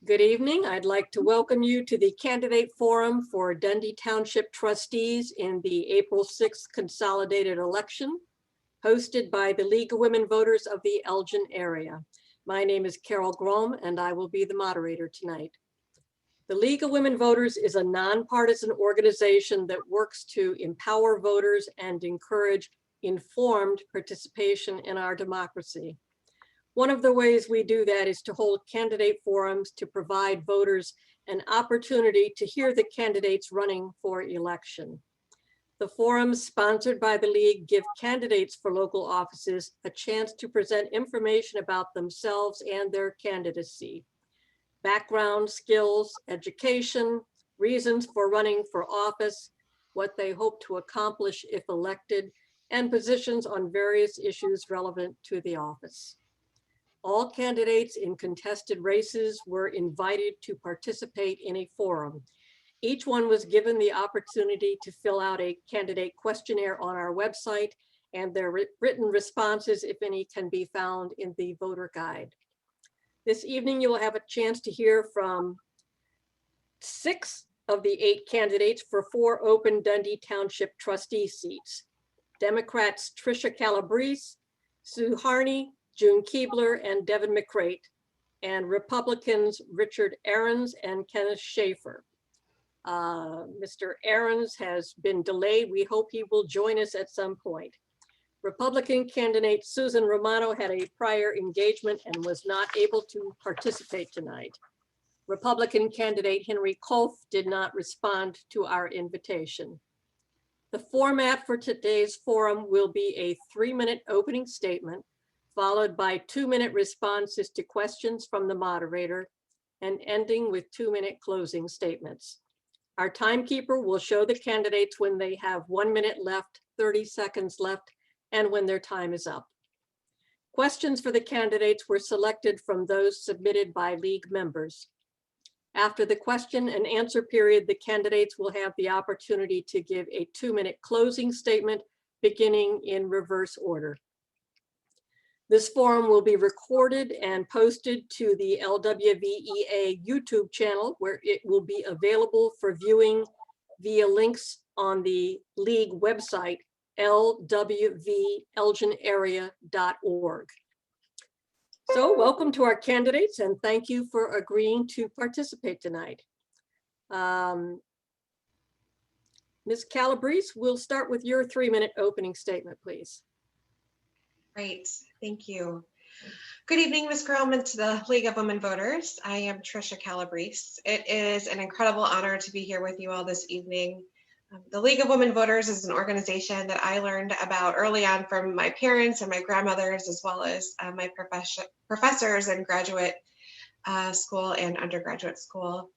Good evening. I'd like to welcome you to the Candidate Forum for Dundee Township Trustees in the April 6th consolidated election, hosted by the League of Women Voters of the Elgin area. My name is Carol Grom, and I will be the moderator tonight. The League of Women Voters is a nonpartisan organization that works to empower voters and encourage informed participation in our democracy. One of the ways we do that is to hold candidate forums to provide voters an opportunity to hear the candidates running for election. The forums sponsored by the League give candidates for local offices a chance to present information about themselves and their candidacy. Background, skills, education, reasons for running for office, what they hope to accomplish if elected, and positions on various issues relevant to the office. All candidates in contested races were invited to participate in a forum. Each one was given the opportunity to fill out a candidate questionnaire on our website, and their written responses, if any, can be found in the voter guide. This evening, you will have a chance to hear from 6 of the 8 candidates for 4 open Dundee Township trustee seats. Democrats Trisha Calabrese, Sue Harney, June Keibler, and Devin Mcrate, and Republicans Richard Ahrens and Kenneth Shafer. Mr. Ahrens has been delayed. We hope he will join us at some point. Republican candidate Susan Romano had a prior engagement and was not able to participate tonight. Republican candidate Henry Kolf did not respond to our invitation. The format for today's forum will be a 3-minute opening statement, followed by 2-minute responses to questions from the moderator, and ending with 2-minute closing statements. Our timekeeper will show the candidates when they have 1 minute left, 30 seconds left, and when their time is up. Questions for the candidates were selected from those submitted by League members. After the question and answer period, the candidates will have the opportunity to give a 2-minute closing statement, beginning in reverse order. This forum will be recorded and posted to the LWVEA YouTube channel, where it will be available for viewing via links on the League website, lwvelginarea.org. So welcome to our candidates, and thank you for agreeing to participate tonight. Ms. Calabrese, we'll start with your 3-minute opening statement, please. Great, thank you. Good evening, Ms. Grom, and to the League of Women Voters. I am Trisha Calabrese. It is an incredible honor to be here with you all this evening. The League of Women Voters is an organization that I learned about early on from my parents and my grandmothers, as well as my professors in graduate school and undergraduate school.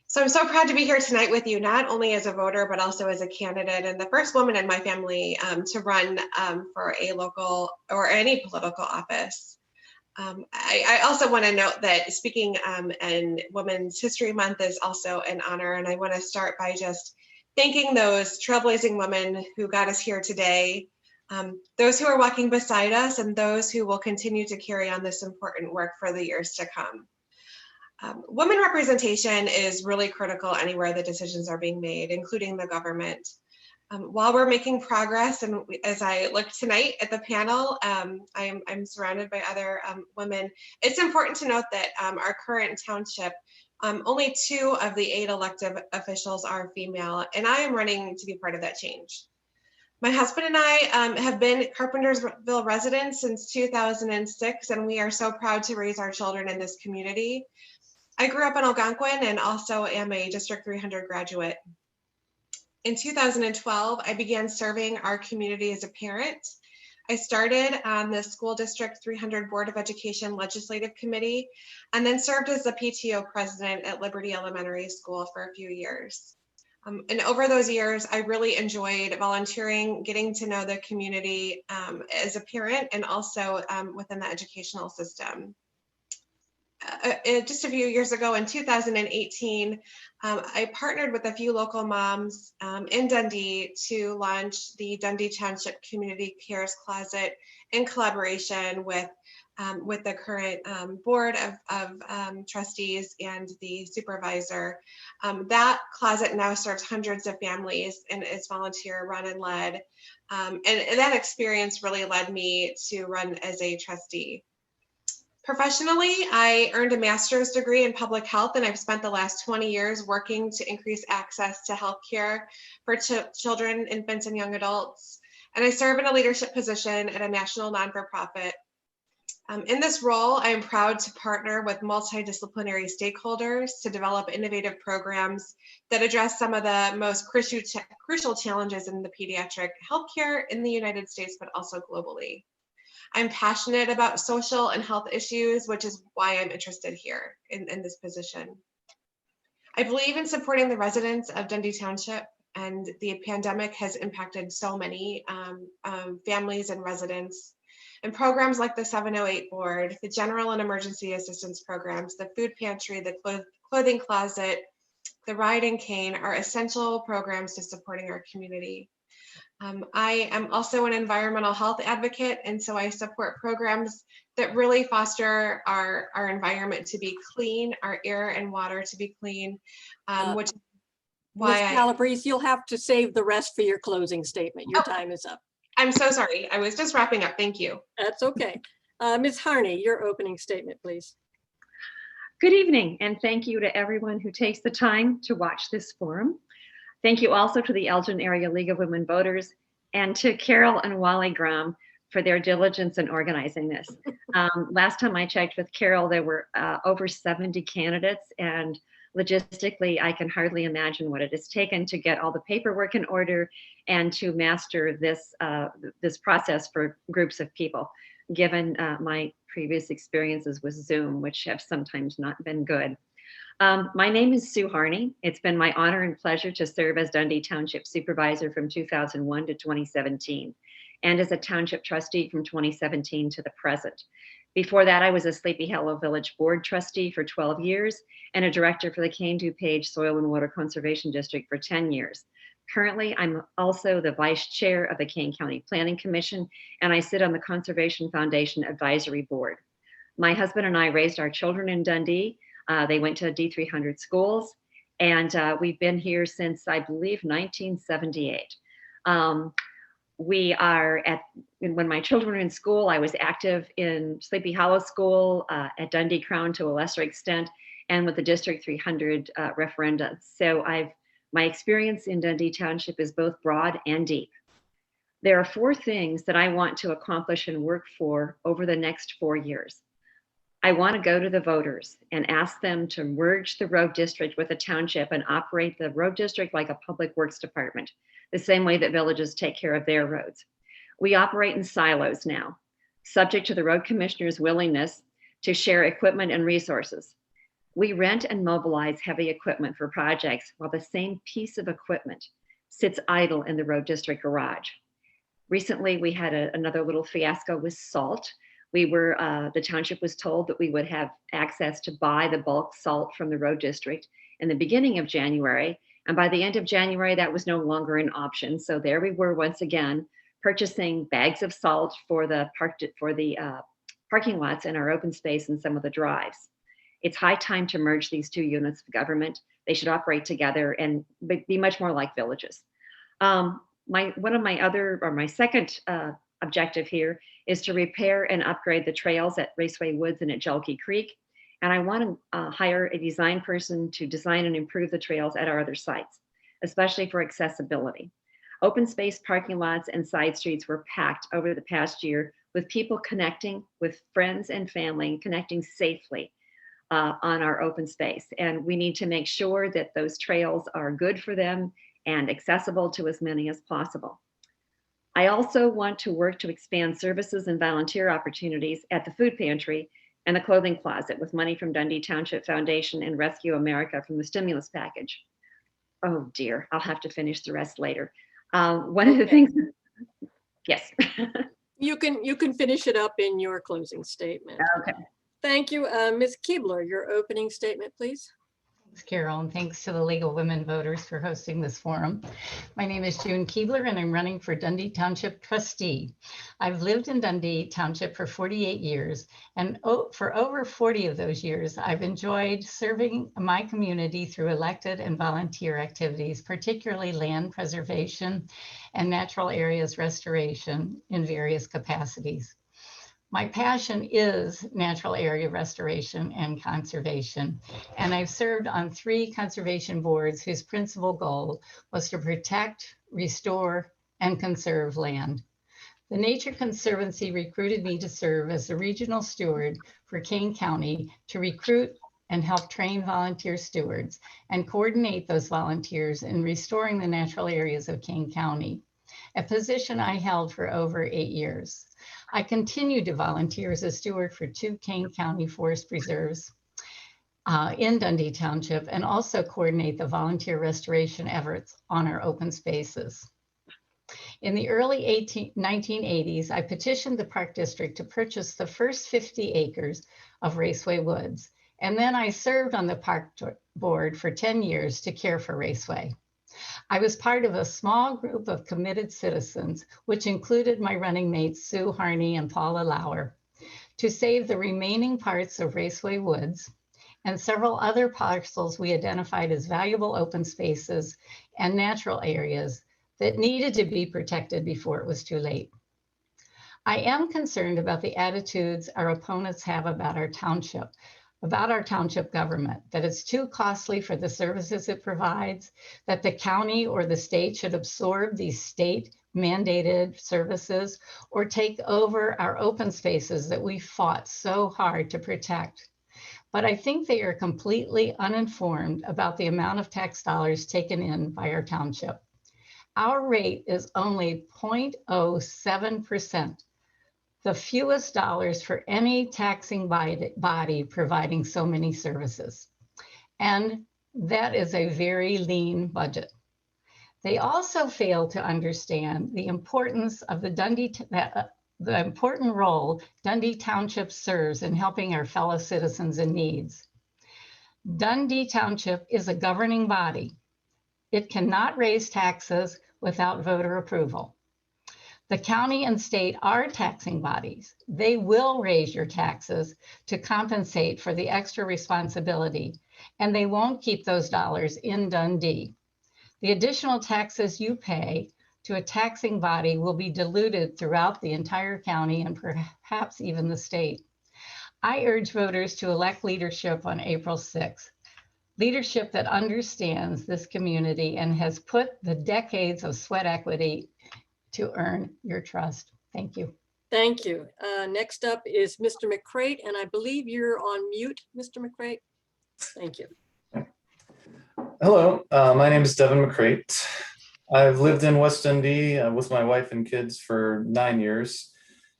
So I'm so proud to be here tonight with you, not only as a voter, but also as a candidate and the first woman in my family to run for a local or any political office. I also want to note that speaking in Women's History Month is also an honor, and I want to start by just thanking those trailblazing women who got us here today, those who are walking beside us, and those who will continue to carry on this important work for the years to come. Women representation is really critical anywhere the decisions are being made, including the government. While we're making progress, and as I look tonight at the panel, I'm surrounded by other women. It's important to note that our current township, only 2 of the 8 elected officials are female, and I am running to be part of that change. My husband and I have been Carpentersville residents since 2006, and we are so proud to raise our children in this community. I grew up in Algonquin and also am a District 300 graduate. In 2012, I began serving our community as a parent. I started on the School District 300 Board of Education Legislative Committee, and then served as the PTO president at Liberty Elementary School for a few years. And over those years, I really enjoyed volunteering, getting to know the community as a parent, and also within the educational system. Just a few years ago in 2018, I partnered with a few local moms in Dundee to launch the Dundee Township Community Cares Closet in collaboration with with the current board of trustees and the supervisor. That closet now serves hundreds of families and is volunteer run and led. And that experience really led me to run as a trustee. Professionally, I earned a master's degree in public health, and I've spent the last 20 years working to increase access to healthcare for children, infants, and young adults. And I serve in a leadership position at a national non-for-profit. In this role, I am proud to partner with multidisciplinary stakeholders to develop innovative programs that address some of the most crucial challenges in the pediatric healthcare in the United States, but also globally. I'm passionate about social and health issues, which is why I'm interested here in this position. I believe in supporting the residents of Dundee Township, and the pandemic has impacted so many families and residents. And programs like the 708 board, the general and emergency assistance programs, the food pantry, the clothing closet, the ride and cane are essential programs to supporting our community. I am also an environmental health advocate, and so I support programs that really foster our environment to be clean, our air and water to be clean, which is why Ms. Calabrese, you'll have to save the rest for your closing statement. Your time is up. I'm so sorry. I was just wrapping up. Thank you. That's okay. Ms. Harney, your opening statement, please. Good evening, and thank you to everyone who takes the time to watch this forum. Thank you also to the Elgin Area League of Women Voters and to Carol and Wally Graham for their diligence in organizing this. Last time I checked with Carol, there were over 70 candidates, and logistically, I can hardly imagine what it has taken to get all the paperwork in order and to master this, this process for groups of people, given my previous experiences with Zoom, which have sometimes not been good. My name is Sue Harney. It's been my honor and pleasure to serve as Dundee Township Supervisor from 2001 to 2017, and as a Township Trustee from 2017 to the present. Before that, I was a Sleepy Hollow Village Board Trustee for 12 years and a Director for the Cane DuPage Soil and Water Conservation District for 10 years. Currently, I'm also the Vice Chair of the Kane County Planning Commission, and I sit on the Conservation Foundation Advisory Board. My husband and I raised our children in Dundee. They went to D300 schools, and we've been here since, I believe, 1978. We are when my children were in school, I was active in Sleepy Hollow School, at Dundee Crown to a lesser extent, and with the District 300 referenda. So my experience in Dundee Township is both broad and deep. There are 4 things that I want to accomplish and work for over the next 4 years. I want to go to the voters and ask them to merge the road district with the township and operate the road district like a public works department, the same way that villages take care of their roads. We operate in silos now, subject to the road commissioner's willingness to share equipment and resources. We rent and mobilize heavy equipment for projects while the same piece of equipment sits idle in the road district garage. Recently, we had another little fiasco with salt. The township was told that we would have access to buy the bulk salt from the road district in the beginning of January. And by the end of January, that was no longer an option. So there we were once again, purchasing bags of salt for the parking lots in our open space and some of the drives. It's high time to merge these 2 units of government. They should operate together and be much more like villages. My second objective here is to repair and upgrade the trails at Raceway Woods and at Jelke Creek. And I want to hire a design person to design and improve the trails at our other sites, especially for accessibility. Open space parking lots and side streets were packed over the past year with people connecting with friends and family, connecting safely on our open space. And we need to make sure that those trails are good for them and accessible to as many as possible. I also want to work to expand services and volunteer opportunities at the food pantry and the clothing closet with money from Dundee Township Foundation and Rescue America from the stimulus package. Oh dear, I'll have to finish the rest later. One of the things, yes. You can finish it up in your closing statement. Okay. Thank you. Ms. Keibler, your opening statement, please. Carol, and thanks to the League of Women Voters for hosting this forum. My name is June Keibler, and I'm running for Dundee Township Trustee. I've lived in Dundee Township for 48 years, and for over 40 of those years, I've enjoyed serving my community through elected and volunteer activities, particularly land preservation and natural areas restoration in various capacities. My passion is natural area restoration and conservation, and I've served on 3 conservation boards whose principal goal was to protect, restore, and conserve land. The Nature Conservancy recruited me to serve as the regional steward for Kane County to recruit and help train volunteer stewards and coordinate those volunteers in restoring the natural areas of Kane County, a position I held for over 8 years. I continue to volunteer as a steward for 2 Kane County forest preserves in Dundee Township, and also coordinate the volunteer restoration efforts on our open spaces. In the early 1980s, I petitioned the Park District to purchase the first 50 acres of Raceway Woods, and then I served on the Park Board for 10 years to care for Raceway. I was part of a small group of committed citizens, which included my running mates, Sue Harney and Paula Lauer, to save the remaining parts of Raceway Woods and several other parcels we identified as valuable open spaces and natural areas that needed to be protected before it was too late. I am concerned about the attitudes our opponents have about our township government, that it's too costly for the services it provides, that the county or the state should absorb these state mandated services or take over our open spaces that we fought so hard to protect. But I think they are completely uninformed about the amount of tax dollars taken in by our township. Our rate is only 0.07%. The fewest dollars for any taxing body providing so many services. And that is a very lean budget. They also fail to understand the importance of the important role Dundee Township serves in helping our fellow citizens in needs. Dundee Township is a governing body. It cannot raise taxes without voter approval. The county and state are taxing bodies. They will raise your taxes to compensate for the extra responsibility, and they won't keep those dollars in Dundee. The additional taxes you pay to a taxing body will be diluted throughout the entire county and perhaps even the state. I urge voters to elect leadership on April 6th. Leadership that understands this community and has put the decades of sweat equity to earn your trust. Thank you. Thank you. Next up is Mr. McCrate, and I believe you're on mute, Mr. McCrate. Thank you. Hello, my name is Devin Mcrate. I've lived in West Dundee with my wife and kids for 9 years.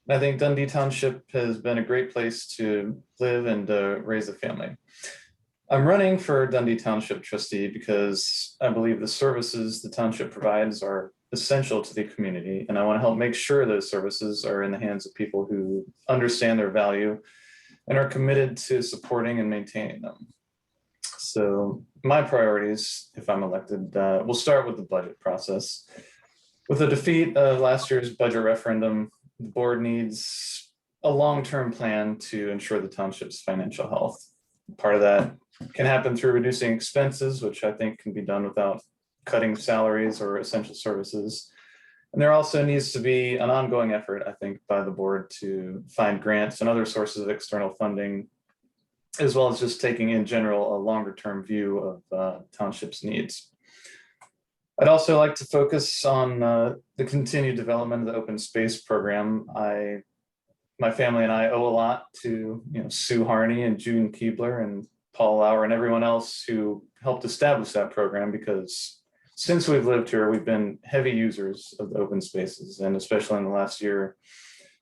I think Dundee Township has been a great place to live and raise a family. I'm running for Dundee Township Trustee because I believe the services the township provides are essential to the community, and I want to help make sure those services are in the hands of people who understand their value and are committed to supporting and maintaining them. So my priorities, if I'm elected, we'll start with the budget process. With the defeat of last year's budget referendum, the board needs a long-term plan to ensure the township's financial health. Part of that can happen through reducing expenses, which I think can be done without cutting salaries or essential services. And there also needs to be an ongoing effort, I think, by the board to find grants and other sources of external funding, as well as just taking in general a longer term view of township's needs. I'd also like to focus on the continued development of the open space program. My family and I owe a lot to Sue Harney and June Keibler and Paul Lauer and everyone else who helped establish that program, because since we've lived here, we've been heavy users of the open spaces, and especially in the last year,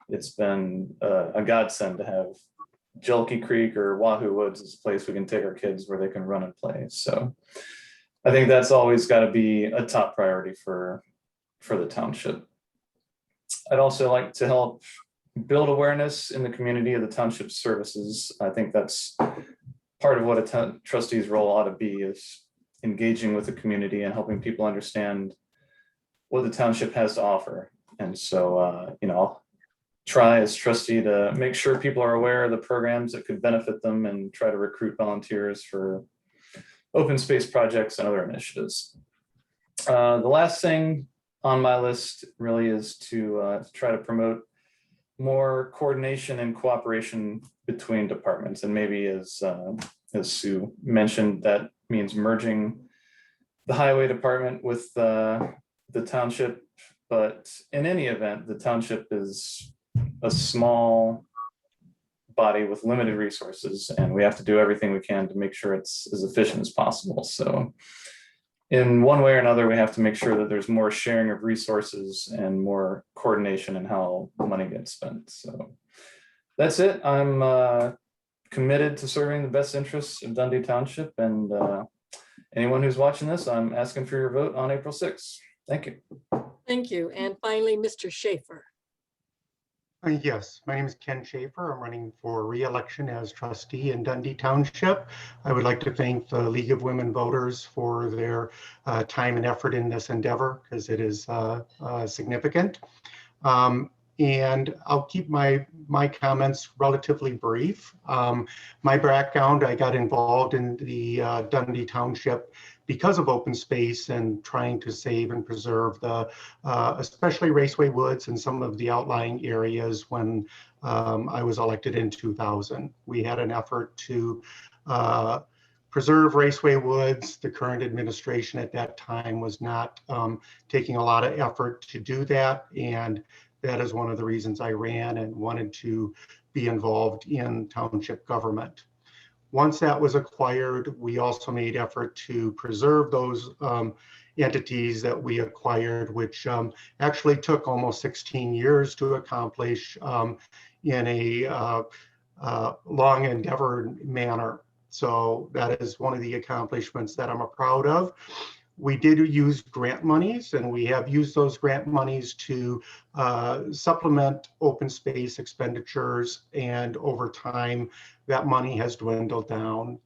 it's been a godsend to have Jelke Creek or Wahoo Woods as a place we can take our kids where they can run and play. So I think that's always got to be a top priority for the township. I'd also like to help build awareness in the community of the township services. I think that's part of what a trustee's role ought to be is engaging with the community and helping people understand what the township has to offer. And so, I'll try as trustee to make sure people are aware of the programs that could benefit them and try to recruit volunteers for open space projects and other initiatives. The last thing on my list really is to try to promote more coordination and cooperation between departments. And maybe as Sue mentioned, that means merging the highway department with the township. But in any event, the township is a small body with limited resources, and we have to do everything we can to make sure it's as efficient as possible. So in one way or another, we have to make sure that there's more sharing of resources and more coordination in how money gets spent. So that's it. I'm committed to serving the best interests of Dundee Township, and anyone who's watching this, I'm asking for your vote on April 6th. Thank you. Thank you. And finally, Mr. Shafer. Yes, my name is Ken Shafer. I'm running for re-election as trustee in Dundee Township. I would like to thank the League of Women Voters for their time and effort in this endeavor, because it is significant. And I'll keep my comments relatively brief. My background, I got involved in the Dundee Township because of open space and trying to save and preserve the, especially Raceway Woods and some of the outlying areas when I was elected in 2000. We had an effort to preserve Raceway Woods. The current administration at that time was not taking a lot of effort to do that. And that is one of the reasons I ran and wanted to be involved in township government. Once that was acquired, we also made effort to preserve those entities that we acquired, which actually took almost 16 years to accomplish in a long endeavor manner. So that is one of the accomplishments that I'm proud of. We did use grant monies, and we have used those grant monies to supplement open space expenditures, and over time that money has dwindled down.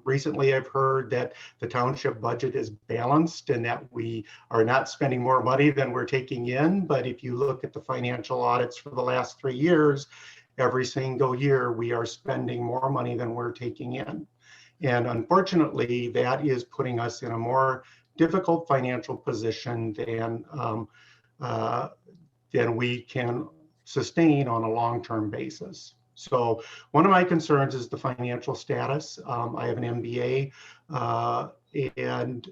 Recently I've heard that the township budget is balanced and that we are not spending more money than we're taking in, but if you look at the financial audits for the last 3 years, every single year we are spending more money than we're taking in. And unfortunately, that is putting us in a more difficult financial position than we can sustain on a long-term basis. So one of my concerns is the financial status. I have an MBA and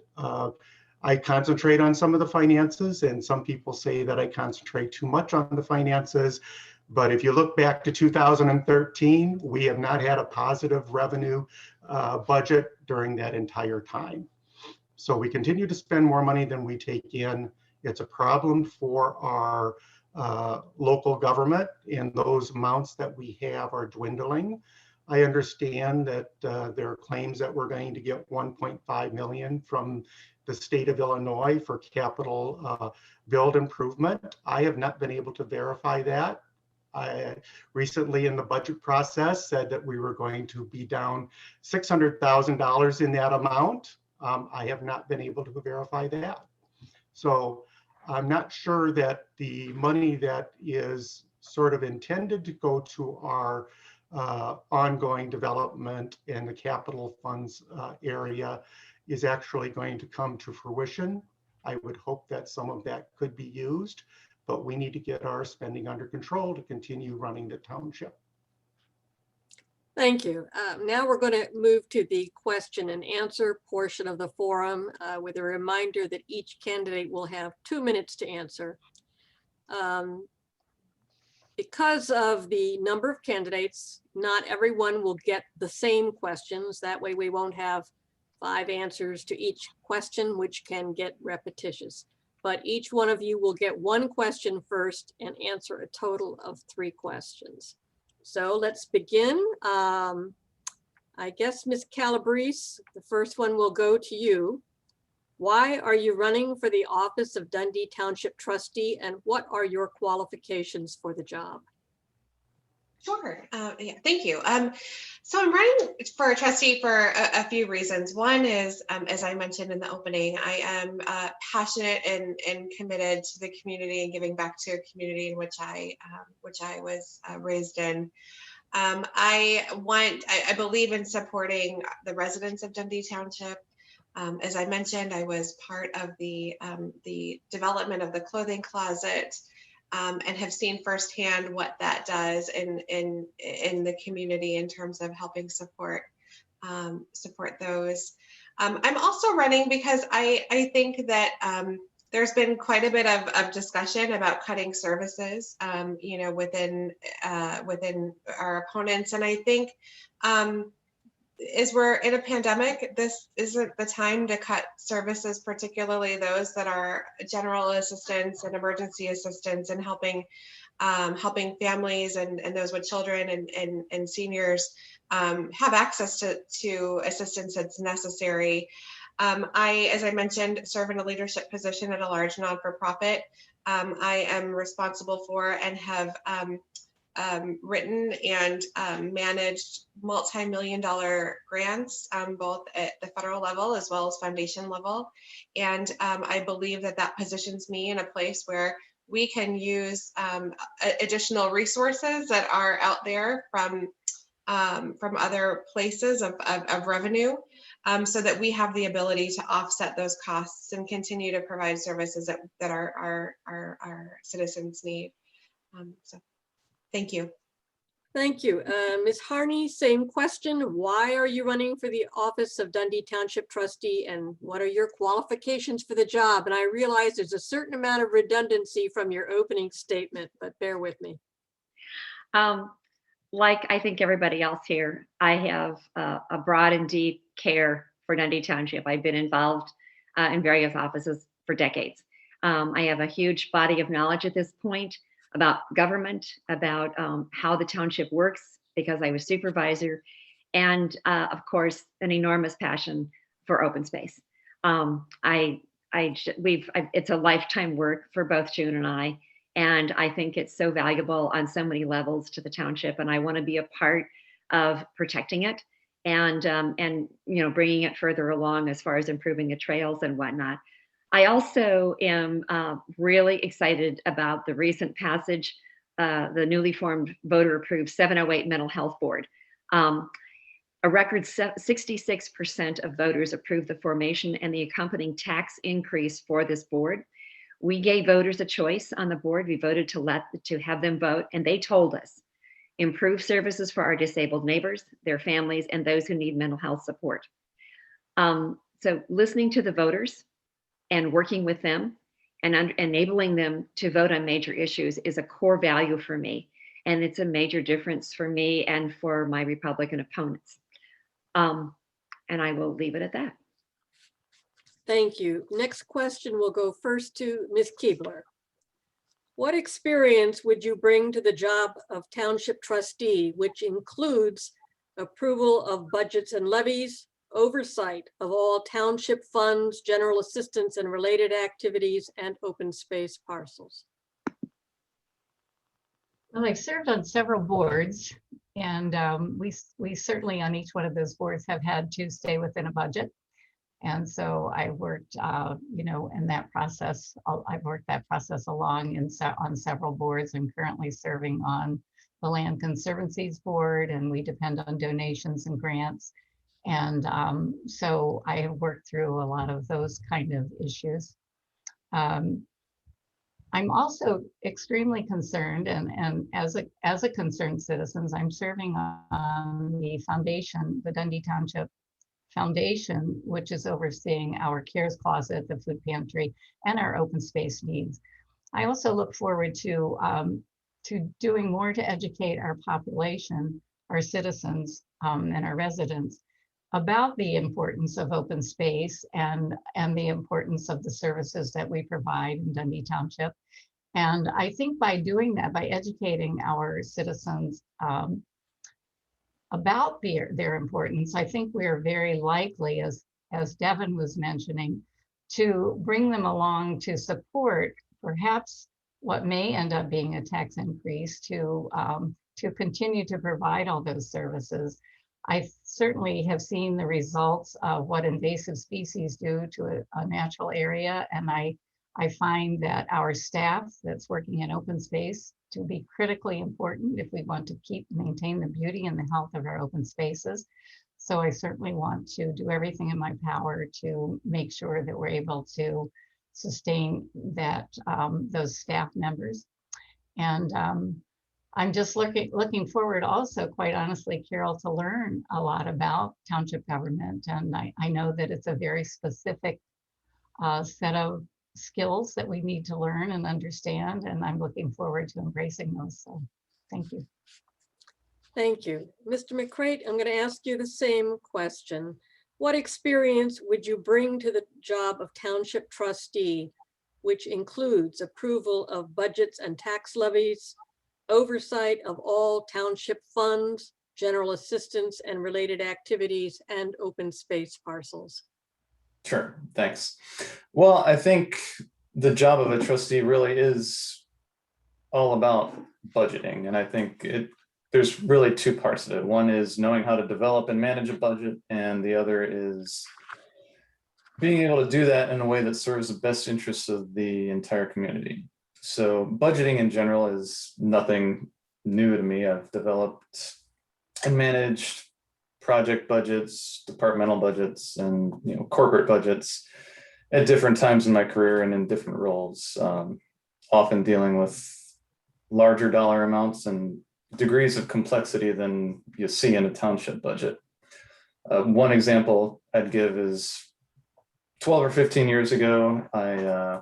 I concentrate on some of the finances, and some people say that I concentrate too much on the finances. But if you look back to 2013, we have not had a positive revenue budget during that entire time. So we continue to spend more money than we take in. It's a problem for our local government, and those amounts that we have are dwindling. I understand that there are claims that we're going to get 1.5 million from the state of Illinois for capital build improvement. I have not been able to verify that. I recently in the budget process said that we were going to be down $600,000 in that amount. I have not been able to verify that. So I'm not sure that the money that is sort of intended to go to our ongoing development and the capital funds area is actually going to come to fruition. I would hope that some of that could be used, but we need to get our spending under control to continue running the township. Thank you. Now we're going to move to the question and answer portion of the forum with a reminder that each candidate will have 2 minutes to answer. Because of the number of candidates, not everyone will get the same questions. That way we won't have 5 answers to each question, which can get repetitious. But each one of you will get 1 question first and answer a total of 3 questions. So let's begin. I guess Ms. Calabrese, the first one will go to you. Why are you running for the office of Dundee Township Trustee, and what are your qualifications for the job? Sure. Yeah, thank you. So I'm running for a trustee for a few reasons. One is, as I mentioned in the opening, I am passionate and committed to the community and giving back to a community in which I was raised in. I believe in supporting the residents of Dundee Township. As I mentioned, I was part of the development of the clothing closet. And have seen firsthand what that does in the community in terms of helping support those. I'm also running because I think that there's been quite a bit of discussion about cutting services, within our opponents, and I think as we're in a pandemic, this isn't the time to cut services, particularly those that are general assistance and emergency assistance and helping families and those with children and seniors have access to assistance that's necessary. As I mentioned, serve in a leadership position at a large non-for-profit. I am responsible for and have written and managed multi-million-dollar grants, both at the federal level as well as foundation level. And I believe that positions me in a place where we can use additional resources that are out there from other places of revenue, so that we have the ability to offset those costs and continue to provide services that our citizens need. So thank you. Thank you. Ms. Harney, same question. Why are you running for the office of Dundee Township Trustee, and what are your qualifications for the job? And I realize there's a certain amount of redundancy from your opening statement, but bear with me. Like I think everybody else here, I have a broad and deep care for Dundee Township. I've been involved in various offices for decades. I have a huge body of knowledge at this point about government, about how the township works, because I was supervisor, and of course, an enormous passion for open space. It's a lifetime work for both June and I think it's so valuable on so many levels to the township, and I want to be a part of protecting it and bringing it further along as far as improving the trails and whatnot. I also am really excited about the recent passage, the newly formed voter-approved 708 Mental Health Board. A record 66% of voters approved the formation and the accompanying tax increase for this board. We gave voters a choice on the board. We voted to have them vote, and they told us, improve services for our disabled neighbors, their families, and those who need mental health support. So listening to the voters and working with them and enabling them to vote on major issues is a core value for me. And it's a major difference for me and for my Republican opponents. And I will leave it at that. Thank you. Next question will go first to Ms. Keibler. What experience would you bring to the job of Township Trustee, which includes approval of budgets and levies, oversight of all township funds, general assistance and related activities, and open space parcels? Well, I've served on several boards, and we certainly on each one of those boards have had to stay within a budget. And so I worked, in that process. I've worked that process along on several boards. I'm currently serving on the Land Conservancy's board, and we depend on donations and grants. And so I have worked through a lot of those kind of issues. I'm also extremely concerned, and as a concerned citizen, I'm serving on the foundation, the Dundee Township Foundation, which is overseeing our CARES closet, the food pantry, and our open space needs. I also look forward to doing more to educate our population, our citizens, and our residents about the importance of open space and the importance of the services that we provide in Dundee Township. And I think by doing that, by educating our citizens about their importance, I think we are very likely, as Devin was mentioning, to bring them along to support perhaps what may end up being a tax increase to to continue to provide all those services. I certainly have seen the results of what invasive species do to a natural area, and I find that our staff that's working in open space to be critically important if we want to maintain the beauty and the health of our open spaces. So I certainly want to do everything in my power to make sure that we're able to sustain that those staff members. And I'm just looking forward also, quite honestly, Carol, to learn a lot about township government. And I know that it's a very specific set of skills that we need to learn and understand. And I'm looking forward to embracing those. So thank you. Thank you. Mr. McCrate, I'm going to ask you the same question. What experience would you bring to the job of Township Trustee, which includes approval of budgets and tax levies, oversight of all township funds, general assistance and related activities, and open space parcels? Sure, thanks. Well, I think the job of a trustee really is all about budgeting. And I think there's really two parts of it. One is knowing how to develop and manage a budget, and the other is being able to do that in a way that serves the best interests of the entire community. So budgeting in general is nothing new to me. I've developed and managed project budgets, departmental budgets, and corporate budgets at different times in my career and in different roles, often dealing with larger dollar amounts and degrees of complexity than you see in a township budget. One example I'd give is 12 or 15 years ago, I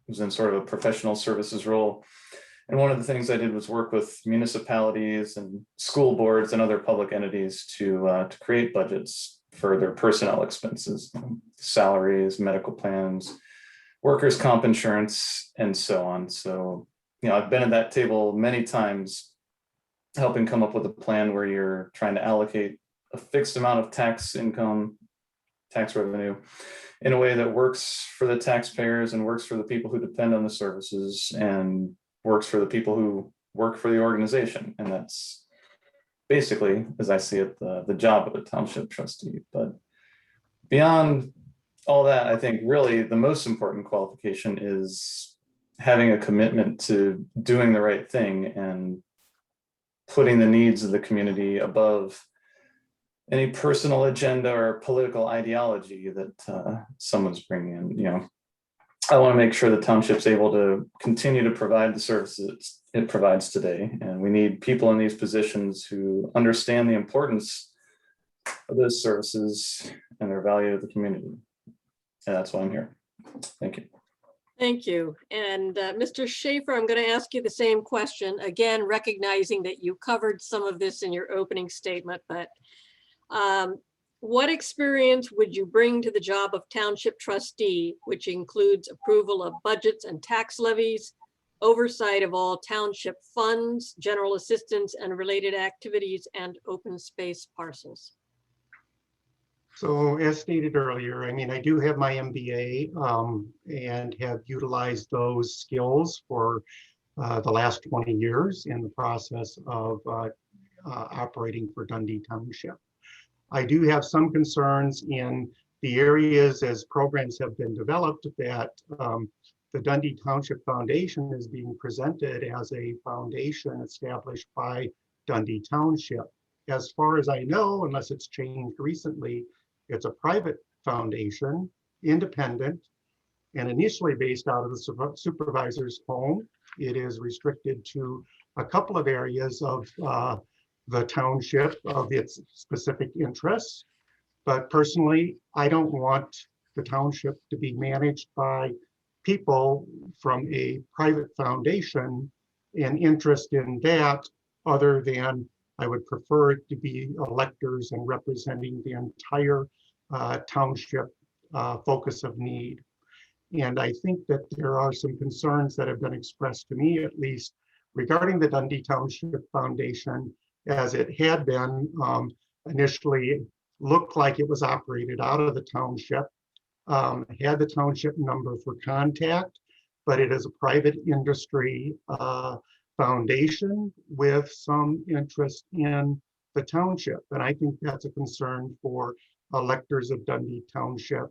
was in sort of a professional services role. And one of the things I did was work with municipalities and school boards and other public entities to create budgets for their personnel expenses, salaries, medical plans, workers' comp insurance, and so on. So, I've been at that table many times, helping come up with a plan where you're trying to allocate a fixed amount of tax income, tax revenue, in a way that works for the taxpayers and works for the people who depend on the services and works for the people who work for the organization. And that's basically, as I see it, the job of a township trustee. But beyond all that, I think really the most important qualification is having a commitment to doing the right thing and putting the needs of the community above any personal agenda or political ideology that someone's bringing in. I want to make sure the township's able to continue to provide the services it provides today. And we need people in these positions who understand the importance of those services and their value to the community. And that's why I'm here. Thank you. Thank you. And Mr. Shafer, I'm going to ask you the same question, again, recognizing that you covered some of this in your opening statement, but what experience would you bring to the job of Township Trustee, which includes approval of budgets and tax levies, oversight of all township funds, general assistance and related activities, and open space parcels? So as stated earlier, I do have my MBA and have utilized those skills for the last 20 years in the process of operating for Dundee Township. I do have some concerns in the areas as programs have been developed that the Dundee Township Foundation is being presented as a foundation established by Dundee Township. As far as I know, unless it's changed recently, it's a private foundation, independent, and initially based out of the supervisor's home. It is restricted to a couple of areas of the township of its specific interests. But personally, I don't want the township to be managed by people from a private foundation and interest in that, other than I would prefer it to be electors and representing the entire township focus of need. And I think that there are some concerns that have been expressed to me, at least, regarding the Dundee Township Foundation, as it had been initially looked like it was operated out of the township, had the township number for contact, but it is a private industry foundation with some interest in the township. And I think that's a concern for electors of Dundee Township.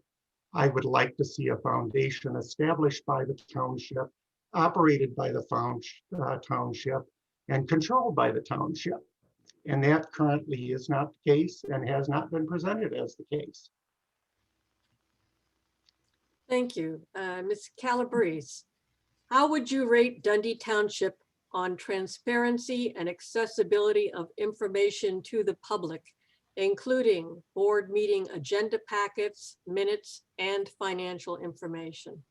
I would like to see a foundation established by the township, operated by the township, and controlled by the township. And that currently is not the case and has not been presented as the case. Thank you. Ms. Calabrese, how would you rate Dundee Township on transparency and accessibility of information to the public, including board meeting agenda packets, minutes, and financial information?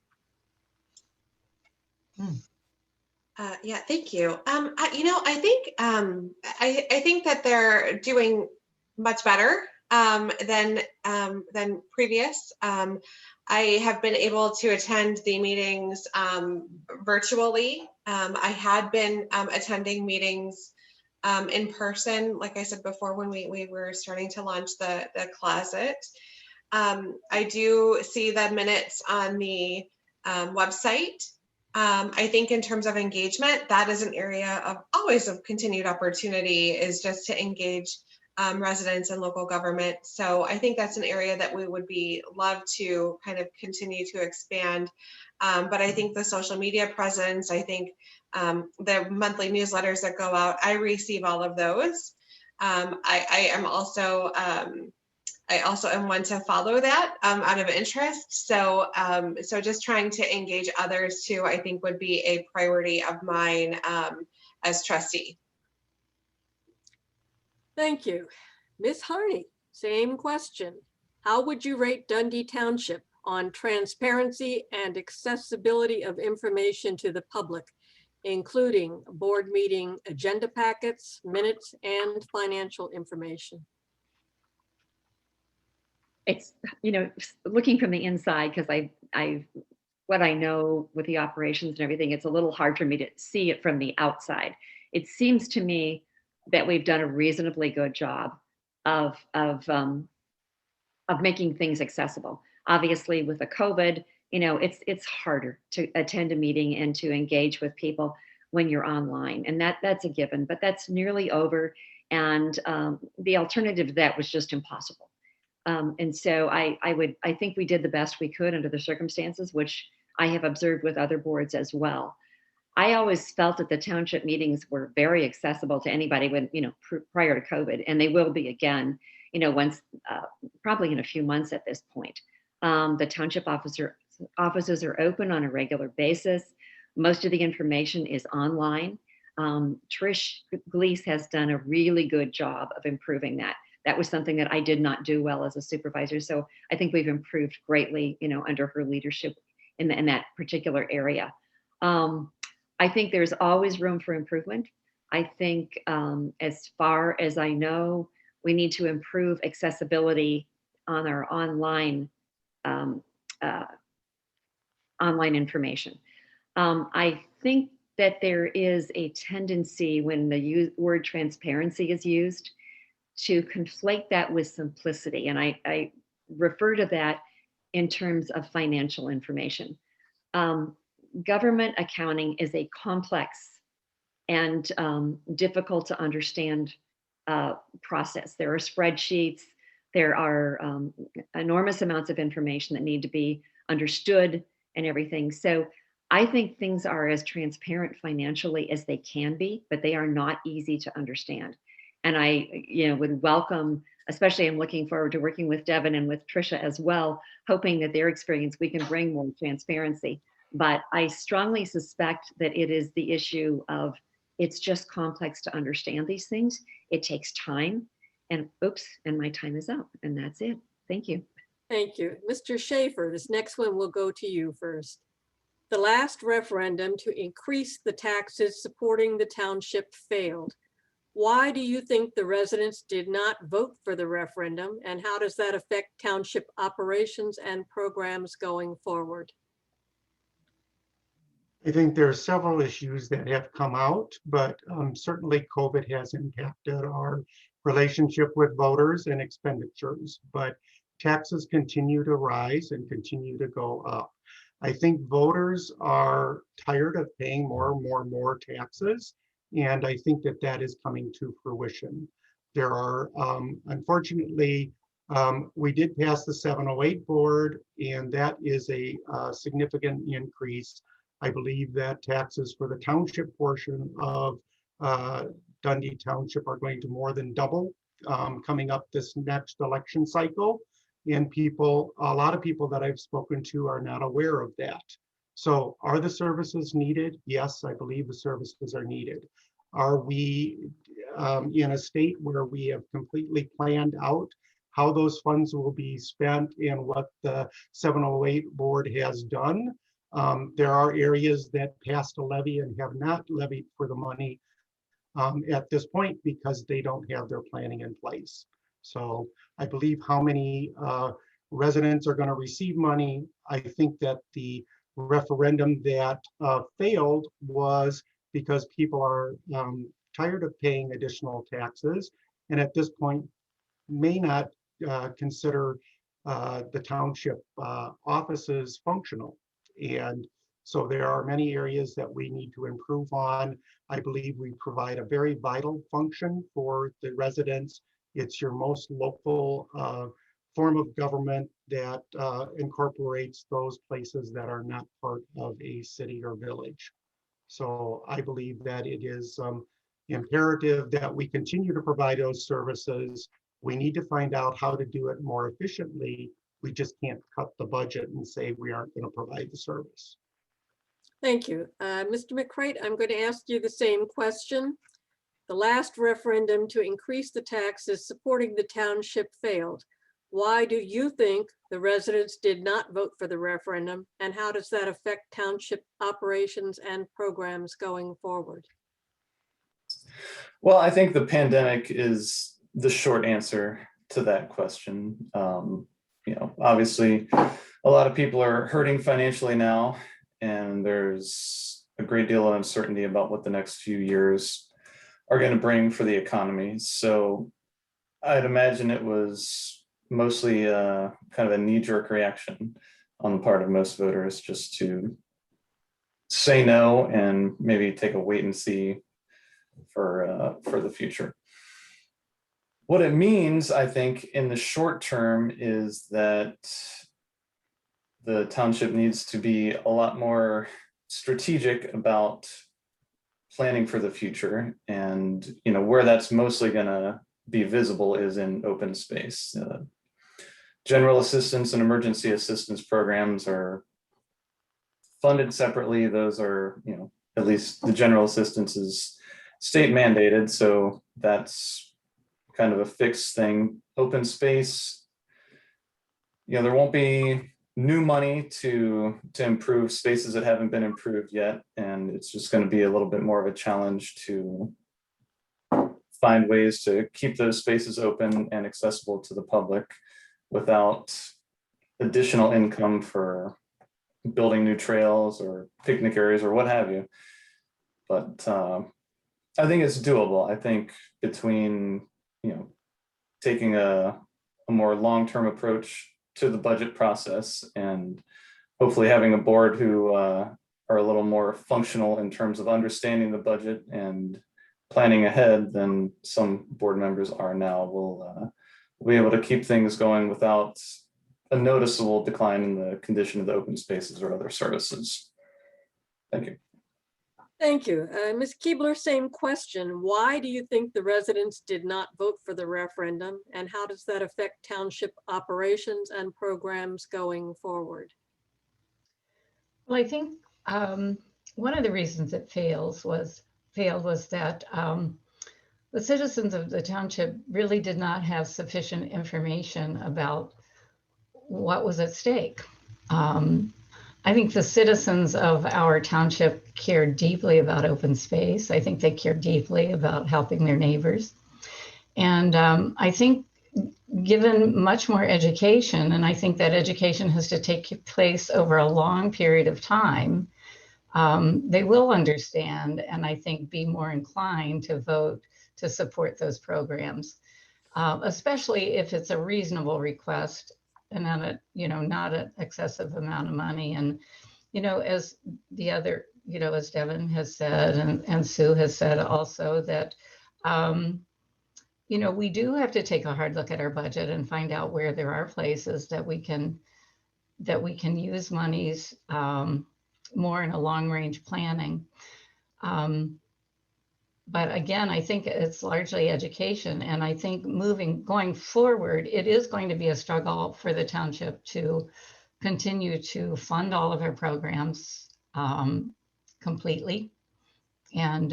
Yeah, thank you. I think that they're doing much better than previous. I have been able to attend the meetings virtually. I had been attending meetings in person, like I said before, when we were starting to launch the closet. I do see the minutes on the website. I think in terms of engagement, that is an area of always of continued opportunity, is just to engage residents and local government. So I think that's an area that we would love to kind of continue to expand. But I think the social media presence, I think the monthly newsletters that go out, I receive all of those. I also am one to follow that out of interest. So just trying to engage others too, I think would be a priority of mine as trustee. Thank you. Ms. Harney, same question. How would you rate Dundee Township on transparency and accessibility of information to the public, including board meeting agenda packets, minutes, and financial information? It's, looking from the inside, because what I know with the operations and everything, it's a little hard for me to see it from the outside. It seems to me that we've done a reasonably good job of making things accessible. Obviously, with the COVID, it's harder to attend a meeting and to engage with people when you're online, and that's a given. But that's nearly over, and the alternative to that was just impossible. And so I think we did the best we could under the circumstances, which I have observed with other boards as well. I always felt that the township meetings were very accessible to anybody when, prior to COVID, and they will be again, once, probably in a few months at this point. The township offices are open on a regular basis. Most of the information is online. Trish Gleese has done a really good job of improving that. That was something that I did not do well as a supervisor. So I think we've improved greatly, under her leadership in that particular area. I think there's always room for improvement. I think as far as I know, we need to improve accessibility on our online information. I think that there is a tendency when the word transparency is used to conflate that with simplicity. And I refer to that in terms of financial information. Government accounting is a complex and difficult to understand process. There are spreadsheets, there are enormous amounts of information that need to be understood and everything. So I think things are as transparent financially as they can be, but they are not easy to understand. And I, would welcome, especially I'm looking forward to working with Devin and with Trisha as well, hoping that their experience, we can bring more transparency. But I strongly suspect that it is the issue of, it's just complex to understand these things. It takes time, and and my time is up, and that's it. Thank you. Thank you. Mr. Shafer, this next one will go to you first. The last referendum to increase the taxes supporting the township failed. Why do you think the residents did not vote for the referendum, and how does that affect township operations and programs going forward? I think there are several issues that have come out, but certainly COVID has impacted our relationship with voters and expenditures, but taxes continue to rise and continue to go up. I think voters are tired of paying more taxes, And I think that that is coming to fruition. There are, unfortunately, we did pass the 708 board, and that is a significant increase. I believe that taxes for the township portion of Dundee Township are going to more than double coming up this next election cycle. And people, a lot of people that I've spoken to are not aware of that. So are the services needed? Yes, I believe the services are needed. Are we in a state where we have completely planned out how those funds will be spent and what the 708 board has done? There are areas that passed a levy and have not levied for the money at this point because they don't have their planning in place. So I believe how many residents are going to receive money. I think that the referendum that failed was because people are tired of paying additional taxes, and at this point may not consider the township offices functional. And so there are many areas that we need to improve on. I believe we provide a very vital function for the residents. It's your most local form of government that incorporates those places that are not part of a city or village. So I believe that it is imperative that we continue to provide those services. We need to find out how to do it more efficiently. We just can't cut the budget and say we aren't going to provide the service. Thank you. Mr. McCrate, I'm going to ask you the same question. The last referendum to increase the taxes supporting the township failed. Why do you think the residents did not vote for the referendum, and how does that affect township operations and programs going forward? Well, I think the pandemic is the short answer to that question. Obviously, a lot of people are hurting financially now, and there's a great deal of uncertainty about what the next few years are going to bring for the economy. So I'd imagine it was mostly kind of a knee-jerk reaction on the part of most voters just to say no and maybe take a wait and see for the future. What it means, I think, in the short term is that the township needs to be a lot more strategic about planning for the future, and where that's mostly going to be visible is in open space. General assistance and emergency assistance programs are funded separately. Those are, at least the general assistance is state mandated, so that's kind of a fixed thing. Open space, there won't be new money to improve spaces that haven't been improved yet, and it's just going to be a little bit more of a challenge to find ways to keep those spaces open and accessible to the public without additional income for building new trails or picnic areas or what have you. But I think it's doable. I think between taking a more long-term approach to the budget process and hopefully having a board who are a little more functional in terms of understanding the budget and planning ahead than some board members are now, will be able to keep things going without a noticeable decline in the condition of the open spaces or other services. Thank you. Thank you. Ms. Keibler, same question. Why do you think the residents did not vote for the referendum, and how does that affect township operations and programs going forward? Well, I think one of the reasons it failed was that the citizens of the township really did not have sufficient information about what was at stake. I think the citizens of our township care deeply about open space. I think they care deeply about helping their neighbors. And I think given much more education, and I think that education has to take place over a long period of time, they will understand and I think be more inclined to vote to support those programs, especially if it's a reasonable request and not an excessive amount of money. And as the other you know, as Devin has said, and Sue has said also, that, you know, we do have to take a hard look at our budget and find out where there are places that we can use monies more in a long range planning. But again, I think it's largely education. And I think going forward, it is going to be a struggle for the township to continue to fund all of our programs completely. And,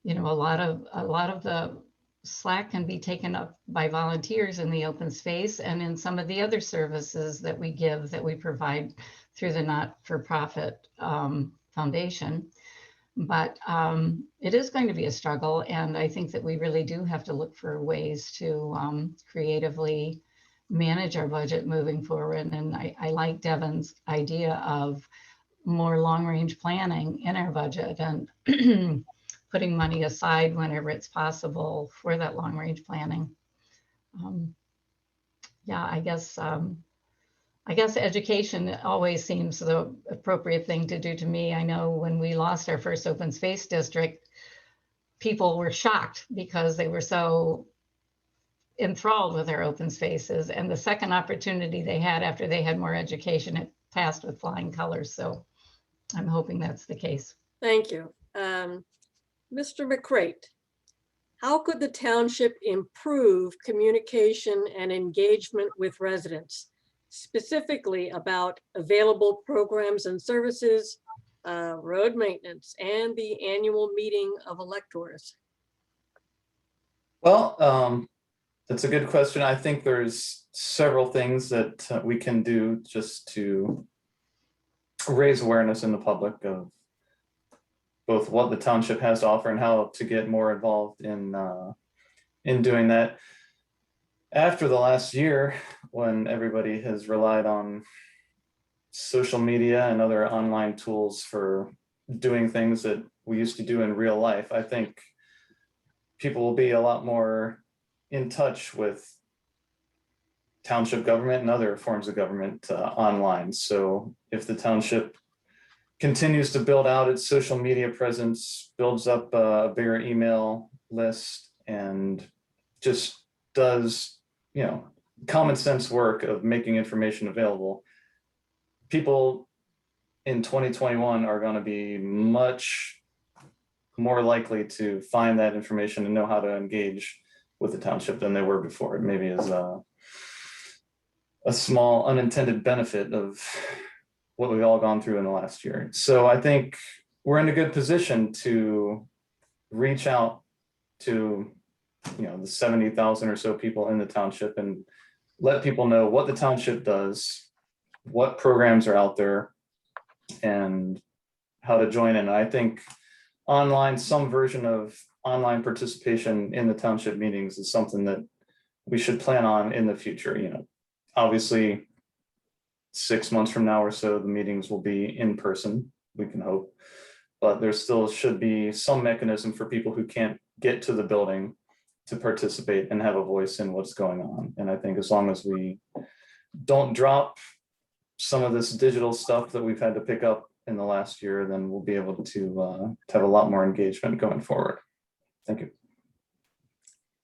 you know, a lot of the slack can be taken up by volunteers in the open space and in some of the other services that we provide through the not-for-profit foundation. But it is going to be a struggle, and I think that we really do have to look for ways to creatively manage our budget moving forward. And I like Devin's idea of more long-range planning in our budget and putting money aside whenever it's possible for that long-range planning. Yeah, I guess education always seems the appropriate thing to do to me. I know when we lost our first open space district, people were shocked because they were so enthralled with our open spaces. And the second opportunity they had after they had more education, it passed with flying colors. So I'm hoping that's the case. Thank you. Mr. McCrate, how could the township improve communication and engagement with residents, specifically about available programs and services, road maintenance, and the annual meeting of electors? Well, that's a good question. I think there's several things that we can do just to raise awareness in the public of both what the township has to offer and how to get more involved in doing that. After the last year, when everybody has relied on social media and other online tools for doing things that we used to do in real life, I think people will be a lot more in touch with township government and other forms of government online. So if the township continues to build out its social media presence, builds up a bigger email list, and just does, you know, common sense work of making information available, people in 2021 are going to be much more likely to find that information and know how to engage with the township than they were before. It maybe is a small unintended benefit of what we've all gone through in the last year. So I think we're in a good position to reach out to, you know, the 70,000 or so people in the township and let people know what the township does, what programs are out there, and how to join in. I think some version of online participation in the township meetings is something that we should plan on in the future. You know, obviously 6 months from now or so, the meetings will be in person, we can hope, but there still should be some mechanism for people who can't get to the building to participate and have a voice in what's going on. And I think as long as we don't drop some of this digital stuff that we've had to pick up in the last year, then we'll be able to have a lot more engagement going forward. Thank you.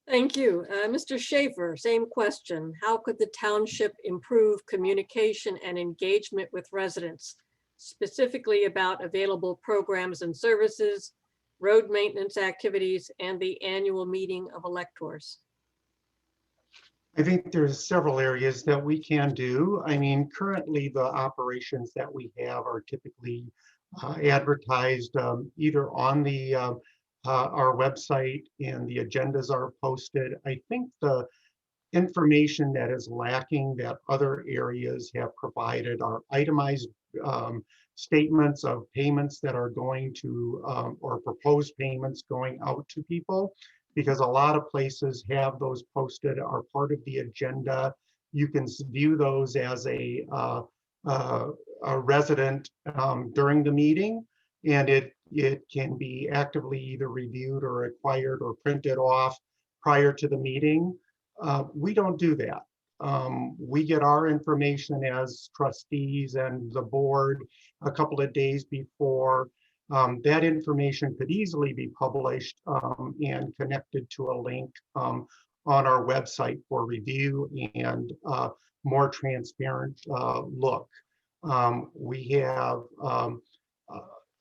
Thank you. Mr. Shafer, same question. How could the township improve communication and engagement with residents, specifically about available programs and services, road maintenance activities, and the annual meeting of electors? I think there's several areas that we can do. I mean, currently the operations that we have are typically advertised either on the our website, and the agendas are posted. I think the information that is lacking that other areas have provided are itemized statements of payments that are going to or proposed payments going out to people, because a lot of places have those posted, are part of the agenda. You can view those as a resident during the meeting, and it can be actively either reviewed or acquired or printed off prior to the meeting. We don't do that. We get our information as trustees and the board a couple of days before. That information could easily be published and connected to a link on our website for review and more transparent look. We have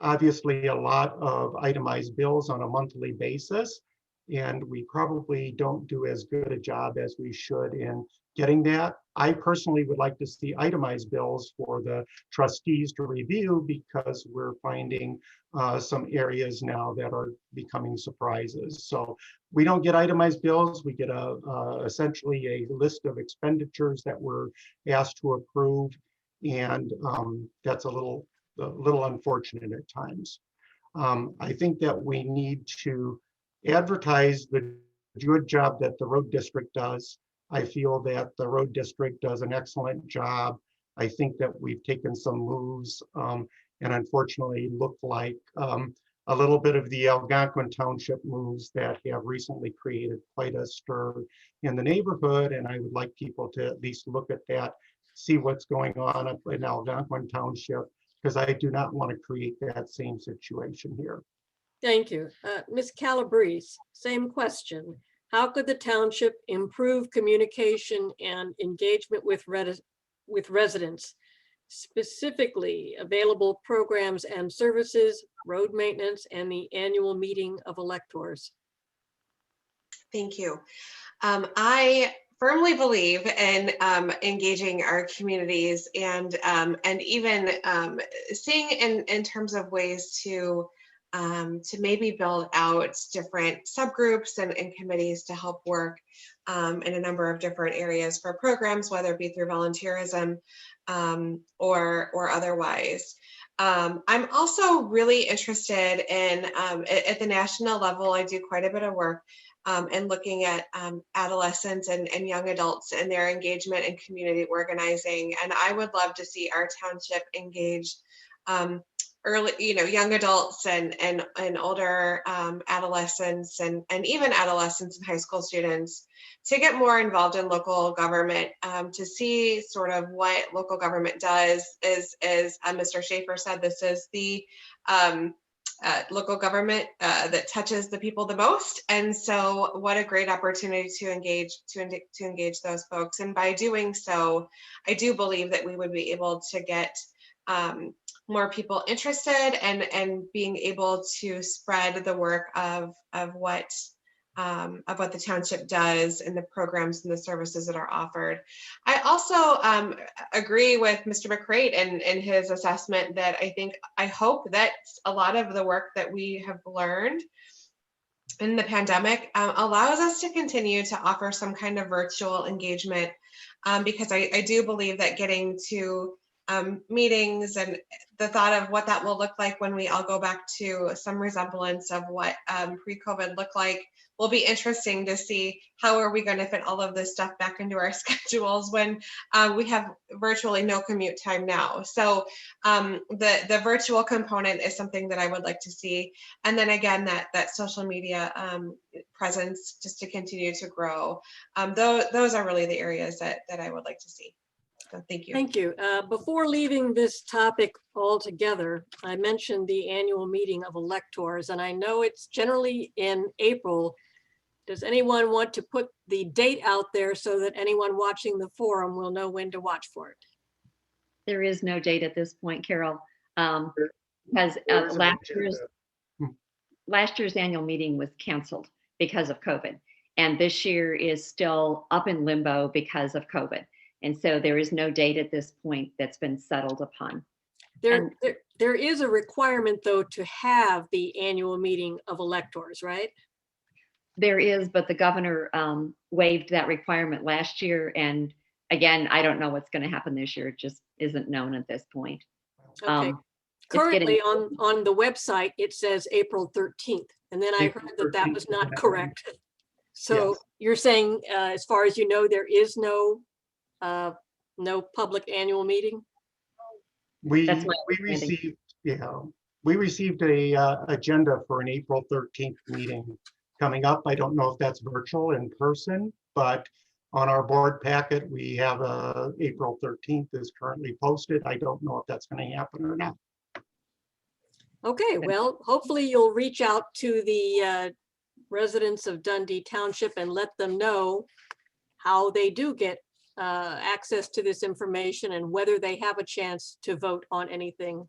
obviously a lot of itemized bills on a monthly basis, and we probably don't do as good a job as we should in getting that. I personally would like to see itemized bills for the trustees to review, because we're finding some areas now that are becoming surprises. So we don't get itemized bills. We get essentially a list of expenditures that we're asked to approve, and that's a little unfortunate at times. I think that we need to advertise the good job that the road district does. I feel that the road district does an excellent job. I think that we've taken some moves and unfortunately look like a little bit of the Algonquin Township moves that have recently created quite a stir in the neighborhood. And I would like people to at least look at that, see what's going on up in Algonquin Township, because I do not want to create that same situation here. Thank you. Ms. Calabrese, same question. How could the township improve communication and engagement with residents, specifically available programs and services, road maintenance, and the annual meeting of electors? Thank you. I firmly believe in engaging our communities and even seeing in terms of ways to maybe build out different subgroups and committees to help work in a number of different areas for programs, whether it be through volunteerism or otherwise. I'm also really interested in, at the national level, I do quite a bit of work and looking at adolescents and young adults and their engagement in community organizing. And I would love to see our township engage early, young adults and older adolescents and even adolescents and high school students to get more involved in local government, to see sort of what local government does. As Mr. Shafer said, this is the local government that touches the people the most. And so what a great opportunity to engage those folks. And by doing so, I do believe that we would be able to get more people interested and being able to spread the work of what the township does and the programs and the services that are offered. I also agree with Mr. McCrate and his assessment that I hope that a lot of the work that we have learned in the pandemic allows us to continue to offer some kind of virtual engagement, because I do believe that getting to meetings and the thought of what that will look like when we all go back to some resemblance of what pre-COVID looked like will be interesting to see. How are we going to fit all of this stuff back into our schedules when we have virtually no commute time now? So the virtual component is something that I would like to see. And then again, that social media presence just to continue to grow. Those are really the areas that I would like to see. So thank you. Thank you. Before leaving this topic altogether, I mentioned the annual meeting of electors, and I know it's generally in April. Does anyone want to put the date out there so that anyone watching the forum will know when to watch for it? There is no date at this point, Carol, because last year's annual meeting was canceled because of COVID, and this year is still up in limbo because of COVID. And so there is no date at this point that's been settled upon. There is a requirement, though, to have the annual meeting of electors, right? There is, but the governor waived that requirement last year. And again, I don't know what's going to happen this year. It just isn't known at this point. Okay. Currently on the website, it says April 13th. And then I heard that was not correct. So yes. You're saying, as far as you know, there is no public annual meeting? We received a agenda for an April 13th meeting coming up. I don't know if that's virtual in person, but On our board packet, we have April 13th is currently posted. I don't know if that's going to happen or not. Okay, well, hopefully you'll reach out to the residents of Dundee Township and let them know how they do get access to this information and whether they have a chance to vote on anything.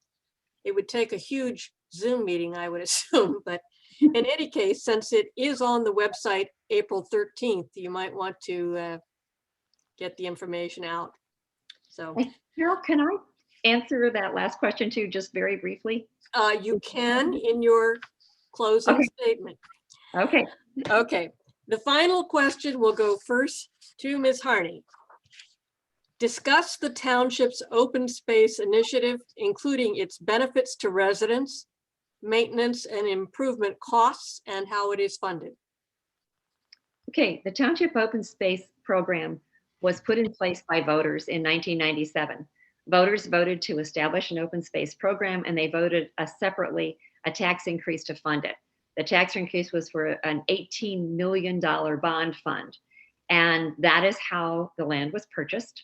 It would take a huge Zoom meeting, I would assume, but in any case, since it is on the website April 13th, you might want to get the information out. So Carol, can I answer that last question too, just very briefly? you can in your closing statement. Okay. Okay, the final question will go first to Ms. Harney. Discuss the township's open space initiative, including its benefits to residents, maintenance and improvement costs, and how it is funded. Okay, the Township Open Space Program was put in place by voters in 1997. Voters voted to establish an open space program, and they voted separately a tax increase to fund it. The tax increase was for an $18 million bond fund. And that is how the land was purchased.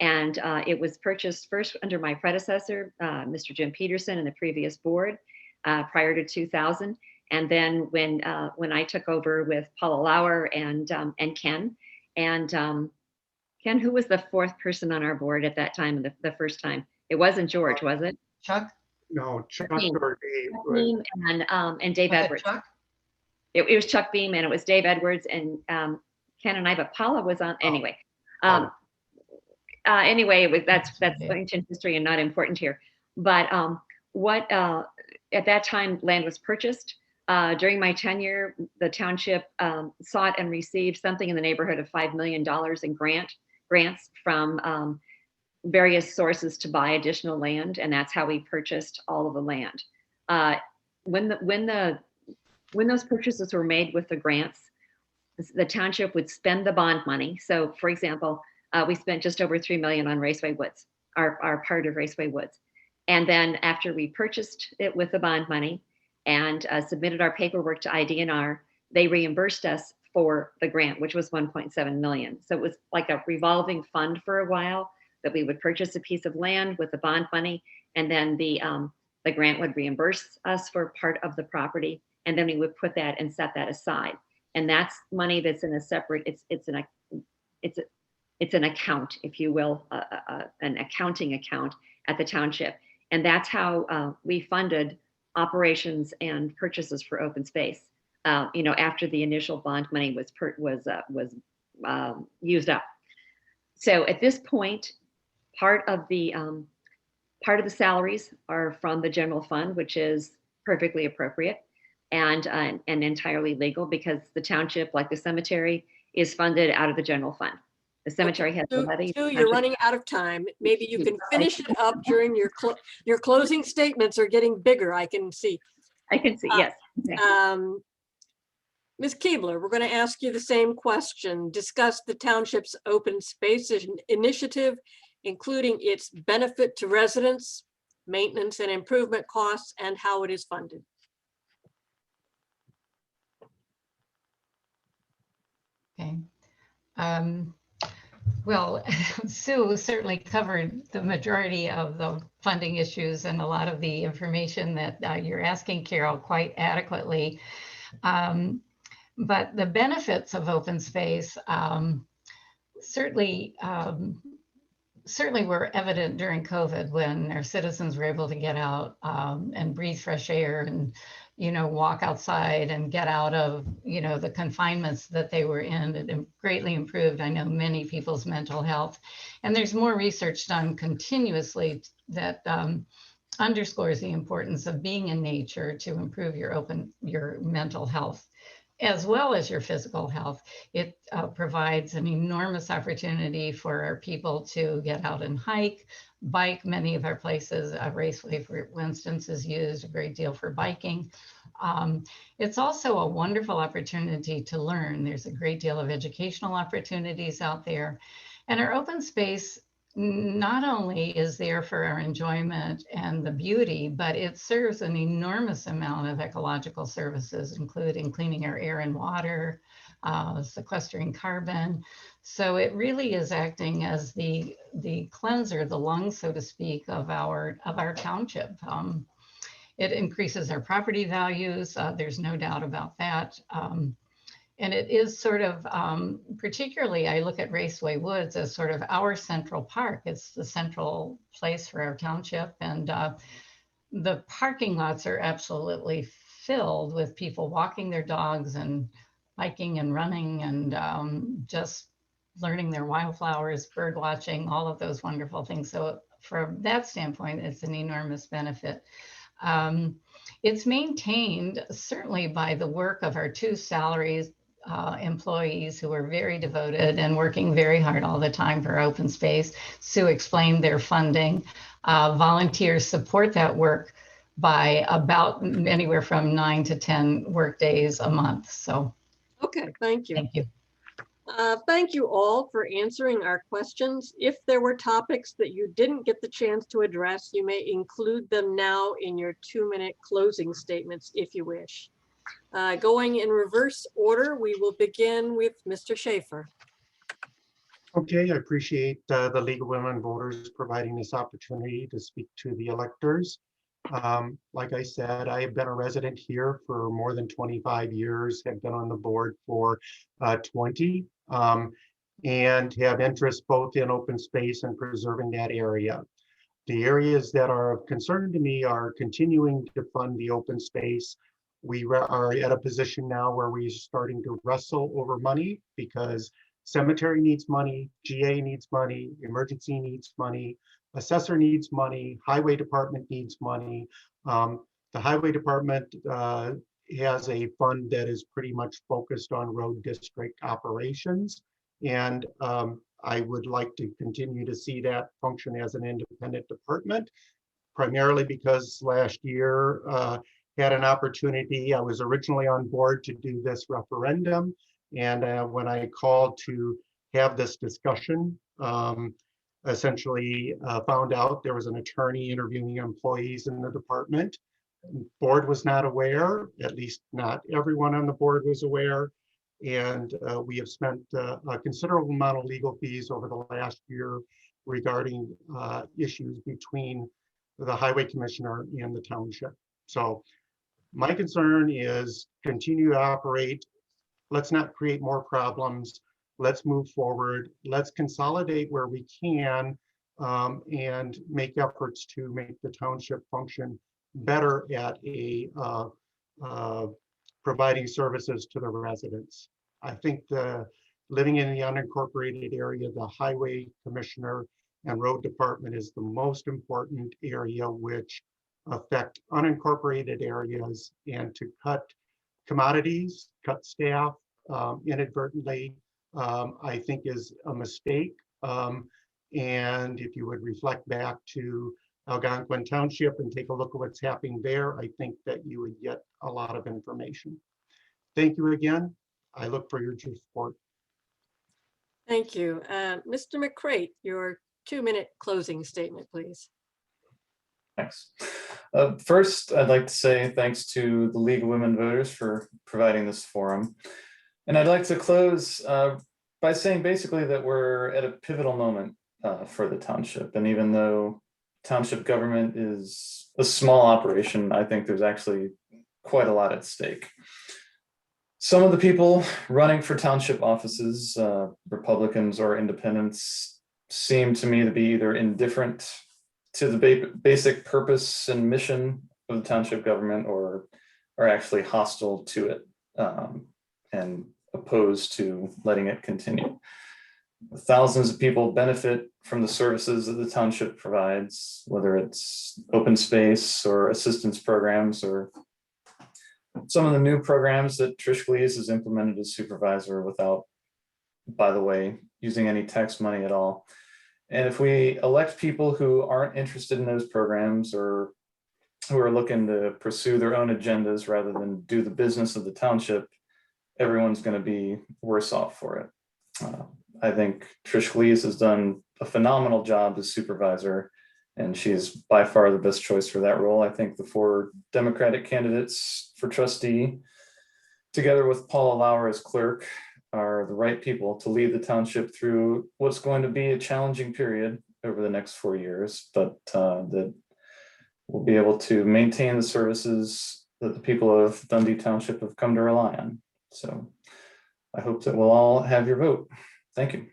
And it was purchased first under my predecessor, Mr. Jim Peterson, and the previous board prior to 2000. And then when I took over with Paula Lauer and Ken, and Ken, who was the fourth person on our board at that time, the first time? It wasn't George, was it? Chuck? No, Chuck Beam. or Dave. Beam and Dave Was it Edwards. Chuck? It was Chuck Beam and it was Dave Edwards and Ken and I, but Paula was on anyway. Anyway, it was that's ancient history and not important here. But at that time, land was purchased. During my tenure, the township sought and received something in the neighborhood of $5 million in grants from various sources to buy additional land, and that's how we purchased all of the land. When those purchases were made with the grants, the township would spend the bond money. So, for example, we spent just over $3 million on Raceway Woods, our part of Raceway Woods. And then after we purchased it with the bond money and submitted our paperwork to IDNR, they reimbursed us for the grant, which was $1.7 million. So it was like a revolving fund for a while that we would purchase a piece of land with the bond money, and then the grant would reimburse us for part of the property, and then we would put that and set that aside. And that's money that's in a separate, it's an account, if you will, an accounting account at the township. And that's how we funded operations and purchases for open space. After the initial bond money was used up. So at this point, part of the salaries are from the general fund, which is perfectly appropriate and entirely legal, because the township, like the cemetery, is funded out of the general fund. The cemetery has a levy. Stu, you're running out of time. Maybe you can finish it up during your closing statements are getting bigger, I can see. I can see, yes. Ms. Keibler, we're going to ask you the same question. Discuss the township's open space initiative, including its benefit to residents, maintenance and improvement costs, and how it is funded. Okay. Well, Sue certainly covered the majority of the funding issues and a lot of the information that you're asking, Carol, quite adequately. But the benefits of open space certainly were evident during COVID, when our citizens were able to get out and breathe fresh air and walk outside and get out of, the confinements that they were in. It greatly improved, I know, many people's mental health. And there's more research done continuously that underscores the importance of being in nature to improve your mental health, as well as your physical health. It provides an enormous opportunity for our people to get out and hike, bike. Many of our places, Raceway, for instance, is used a great deal for biking. It's also a wonderful opportunity to learn. There's a great deal of educational opportunities out there. And our open space not only is there for our enjoyment and the beauty, but it serves an enormous amount of ecological services, including cleaning our air and water, sequestering carbon. So it really is acting as the cleanser, the lungs, so to speak, of our township. It increases our property values. There's no doubt about that. And it is sort of, particularly, I look at Raceway Woods as sort of our central park. It's the central place for our township. And the parking lots are absolutely filled with people walking their dogs and biking and running and just learning their wildflowers, bird watching, all of those wonderful things. So from that standpoint, it's an enormous benefit. It's maintained certainly by the work of our two salaried employees who are very devoted and working very hard all the time for open space. Sue explained their funding. Volunteers support that work by about anywhere from 9 to 10 work days a month. So, Okay, thank you. thank you. Thank you all for answering our questions. If there were topics that you didn't get the chance to address, you may include them now in your 2-minute closing statements if you wish. Going in reverse order, we will begin with Mr. Shafer. Okay, I appreciate the League of Women Voters providing this opportunity to speak to the electors. Like I said, I have been a resident here for more than 25 years, have been on the board for 20, and have interest both in open space and preserving that area. The areas that are of concern to me are continuing to fund the open space. We are at a position now where we're starting to wrestle over money because cemetery needs money, GA needs money, emergency needs money, assessor needs money, highway department needs money. The highway department has a fund that is pretty much focused on road district operations. And I would like to continue to see that function as an independent department, primarily because last year had an opportunity. I was originally on board to do this referendum. And when I called to have this discussion, essentially found out there was an attorney interviewing employees in the department. Board was not aware, at least not everyone on the board was aware. And we have spent a considerable amount of legal fees over the last year regarding issues between the highway commissioner and the township. So my concern is continue to operate. Let's not create more problems. Let's move forward. Let's consolidate where we can and make efforts to make the township function better at providing services to the residents. I think living in the unincorporated area, the highway commissioner and road department is the most important area which affect unincorporated areas, and to cut commodities, cut staff inadvertently, I think is a mistake. And if you would reflect back to Algonquin Township and take a look at what's happening there, I think that you would get a lot of information. Thank you again. I look for your support. Thank you. Mr. McCrate, your 2-minute closing statement, please. Thanks. First, I'd like to say thanks to the League of Women Voters for providing this forum. And I'd like to close by saying basically that we're at a pivotal moment for the township. And even though township government is a small operation, I think there's actually quite a lot at stake. Some of the people running for township offices, Republicans or independents, seem to me to be either indifferent to the basic purpose and mission of the township government, or are actually hostile to it and opposed to letting it continue. Thousands of people benefit from the services that the township provides, whether it's open space or assistance programs or some of the new programs that Trish Levies has implemented as supervisor without, by the way, using any tax money at all. And if we elect people who aren't interested in those programs or who are looking to pursue their own agendas rather than do the business of the township, everyone's going to be worse off for it. I think Trish Levies has done a phenomenal job as supervisor, and she is by far the best choice for that role. I think the 4 Democratic candidates for trustee, together with Paula Lauer as clerk, are the right people to lead the township through what's going to be a challenging period over the next 4 years, but that we'll be able to maintain the services that the people of Dundee Township have come to rely on. So I hope that we'll all have your vote. Thank you.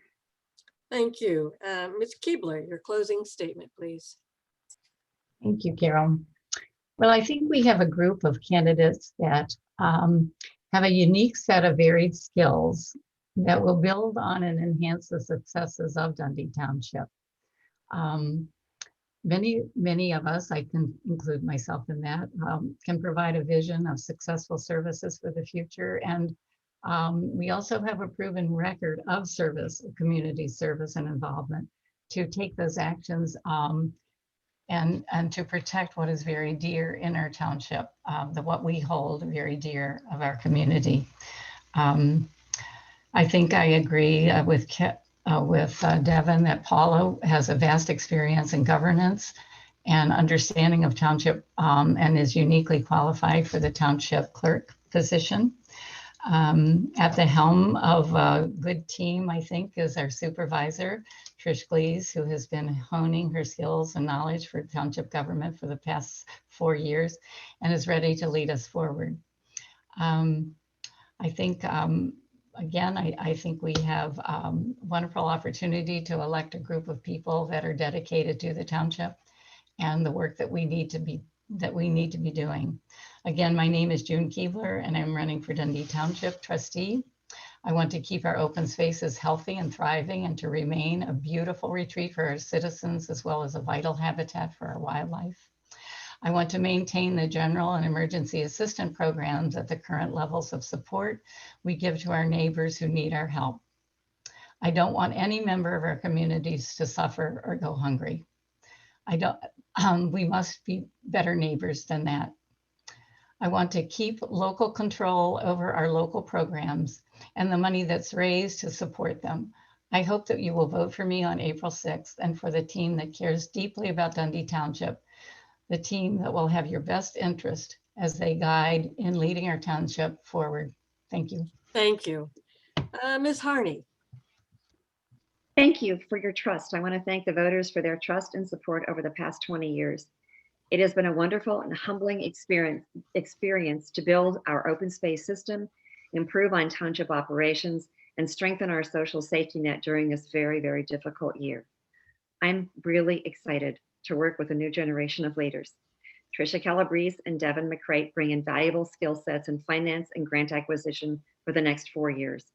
Thank you. Ms. Keibler, your closing statement, please. Thank you, Carol. Well, I think we have a group of candidates that have a unique set of varied skills that will build on and enhance the successes of Dundee Township. Many of us, I can include myself in that, can provide a vision of successful services for the future. And we also have a proven record of service, community service and involvement to take those actions and to protect what is very dear in our township, what we hold very dear of our community. I think I agree with Devin that Paula has a vast experience in governance and understanding of township and is uniquely qualified for the township clerk position. At the helm of a good team, I think, is our supervisor, Trish Glees, who has been honing her skills and knowledge for township government for the past 4 years and is ready to lead us forward. I think, again, I think we have a wonderful opportunity to elect a group of people that are dedicated to the township and the work that we need to be doing. Again, my name is June Keibler, and I'm running for Dundee Township Trustee. I want to keep our open spaces healthy and thriving and to remain a beautiful retreat for our citizens as well as a vital habitat for our wildlife. I want to maintain the general and emergency assistance programs at the current levels of support we give to our neighbors who need our help. I don't want any member of our communities to suffer or go hungry. We must be better neighbors than that. I want to keep local control over our local programs and the money that's raised to support them. I hope that you will vote for me on April 6th and for the team that cares deeply about Dundee Township, the team that will have your best interest as they guide in leading our township forward. Thank you. Thank you. Ms. Harney. Thank you for your trust. I want to thank the voters for their trust and support over the past 20 years. It has been a wonderful and humbling experience to build our open space system, improve on township operations, and strengthen our social safety net during this very, very difficult year. I'm really excited to work with a new generation of leaders. Trisha Calabrese and Devin Mcrate bring invaluable skill sets in finance and grant acquisition for the next 4 years.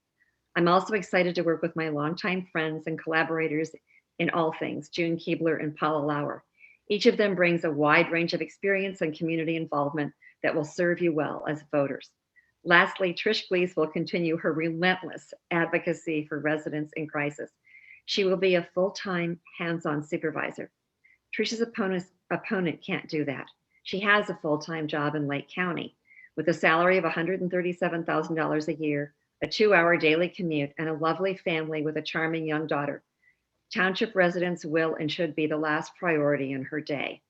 I'm also excited to work with my longtime friends and collaborators in all things, June Keibler and Paula Lauer. Each of them brings a wide range of experience and community involvement that will serve you well as voters. Lastly, Trish Glees will continue her relentless advocacy for residents in crisis. She will be a full-time, hands-on supervisor. Trish's opponent can't do that. She has a full-time job in Lake County with a salary of $137,000 a year, a 2-hour daily commute, and a lovely family with a charming young daughter. Township residents will and should be the last priority in her day.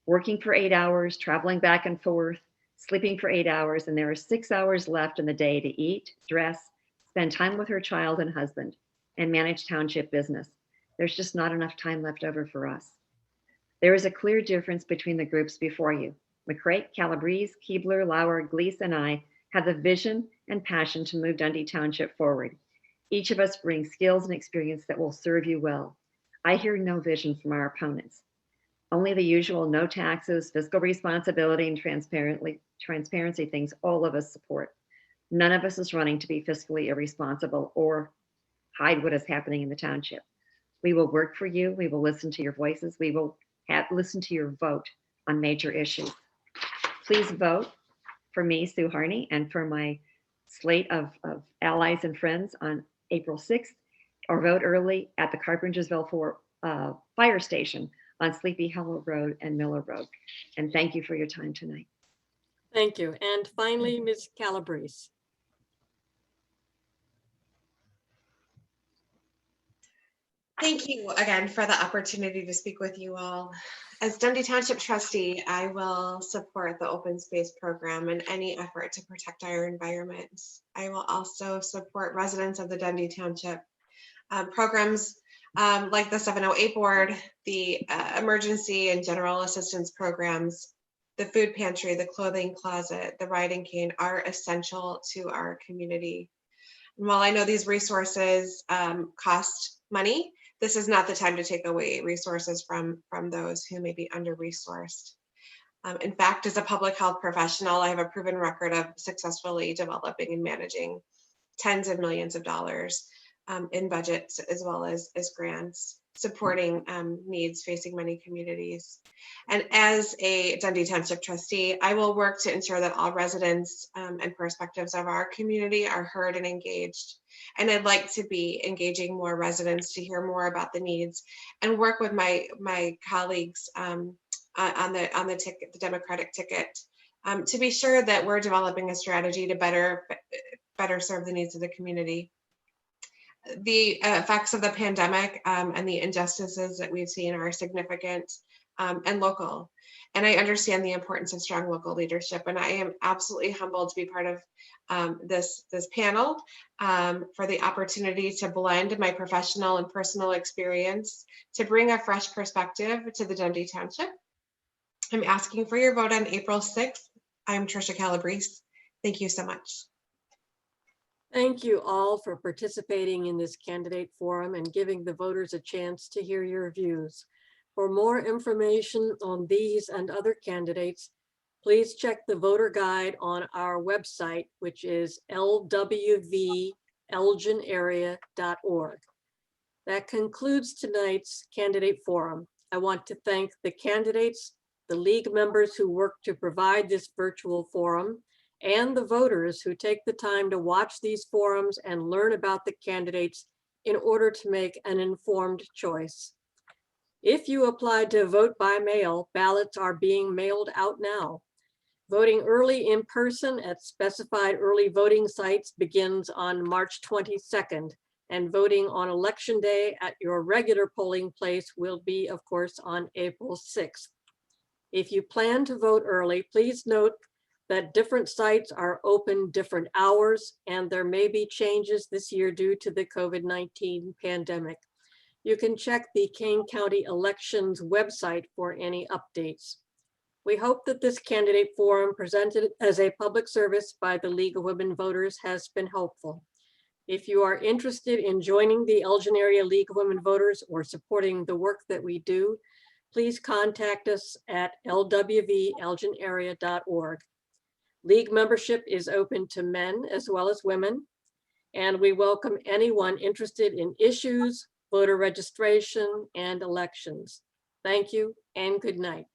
Working for 8 hours, traveling back and forth, sleeping for 8 hours, and there are 6 hours left in the day to eat, dress, spend time with her child and husband, and manage township business. There's just not enough time left over for us. There is a clear difference between the groups before you. McCrate, Calabrese, Keibler, Lauer, Glees, and I have the vision and passion to move Dundee Township forward. Each of us brings skills and experience that will serve you well. I hear no vision from our opponents. Only the usual no taxes, fiscal responsibility, and transparency things all of us support. None of us is running to be fiscally irresponsible or hide what is happening in the township. We will work for you. We will listen to your voices. We will listen to your vote on major issues. Please vote for me, Sue Harney, and for my slate of allies and friends on April 6th, or vote early at the Carpentersville Fire Station on Sleepy Hollow Road and Miller Road. And thank you for your time tonight. Thank you. And finally, Ms. Calabrese. Thank you again for the opportunity to speak with you all. As Dundee Township Trustee, I will support the open space program and any effort to protect our environment. I will also support residents of the Dundee Township programs like the 708 board, the emergency and general assistance programs, the food pantry, the clothing closet, the riding cane are essential to our community. And while I know these resources cost money, this is not the time to take away resources from those who may be under-resourced. In fact, as a public health professional, I have a proven record of successfully developing and managing tens of millions of dollars in budgets as well as grants, supporting needs facing many communities. And as a Dundee Township trustee, I will work to ensure that all residents and perspectives of our community are heard and engaged. And I'd like to be engaging more residents to hear more about the needs and work with my colleagues on the ticket, the Democratic ticket, to be sure that we're developing a strategy to better serve the needs of the community. The effects of the pandemic and the injustices that we've seen are significant and local. And I understand the importance of strong local leadership. And I am absolutely humbled to be part of this panel for the opportunity to blend my professional and personal experience to bring a fresh perspective to the Dundee Township. I'm asking for your vote on April 6th. I'm Trisha Calabrese. Thank you so much. Thank you all for participating in this candidate forum and giving the voters a chance to hear your views. For more information on these and other candidates, please check the voter guide on our website, which is LWVEA.org. That concludes tonight's candidate forum. I want to thank the candidates, the league members who work to provide this virtual forum, and the voters who take the time to watch these forums and learn about the candidates in order to make an informed choice. If you applied to vote by mail, ballots are being mailed out now. Voting early in person at specified early voting sites begins on March 22nd, and voting on election day at your regular polling place will be, of course, on April 6th. If you plan to vote early, please note that different sites are open different hours, and there may be changes this year due to the COVID-19 pandemic. You can check the Kane County Elections website for any updates. We hope that this candidate forum presented as a public service by the League of Women Voters has been helpful. If you are interested in joining the Elgin Area League of Women Voters or supporting the work that we do, please contact us at lwvelginarea.org. League membership is open to men as well as women, and we welcome anyone interested in issues, voter registration, and elections. Thank you and good night.